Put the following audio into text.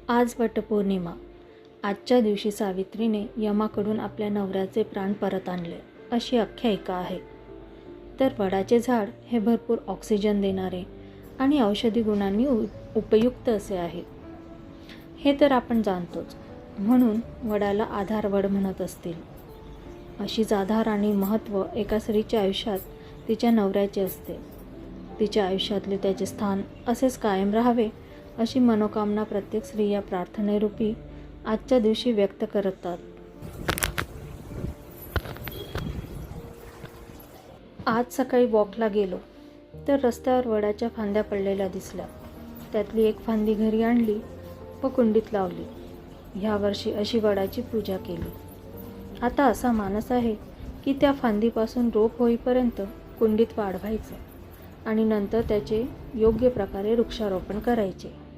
आज वटपौर्णिमा. आजच्या दिवशी सावित्रीने यमाकडून आपल्या नवऱ्याचे प्राण परत आणले अशी आख्यायिका आहे. तर वडाचे झाड हे भरपूर ऑक्सिजन देणारे आणि औषधी गुणांनी उपयुक्त असे आहे. हे तर आपण जाणतोच. म्हणून वडाला आधार वड म्हणत असतील. अशीच आधार आणि महत्त्व एका स्त्रीच्या आयुष्यात तिच्या नवऱ्याचे असते. तिच्या आयुष्यातले त्याचे स्थान असेच कायम राहावे अशी मनोकामना प्रत्येक स्त्री या प्रार्थनेरूपी आजच्या दिवशी व्यक्त करतात. आज सकाळी वॉकला गेलो तर रस्त्यावर वडाच्या फांद्या पडलेल्या दिसल्या. त्यातली एक फांदी घरी आणली व कुंडीत लावली. ह्या वर्षी अशी वडाची पूजा केली. आता असा मानस आहे की त्या फांदीपासून रोप होईपर्यंत कुंडीत वाढवायचं आणि नंतर त्याचे योग्य प्रकारे वृक्षारोपण करायचे.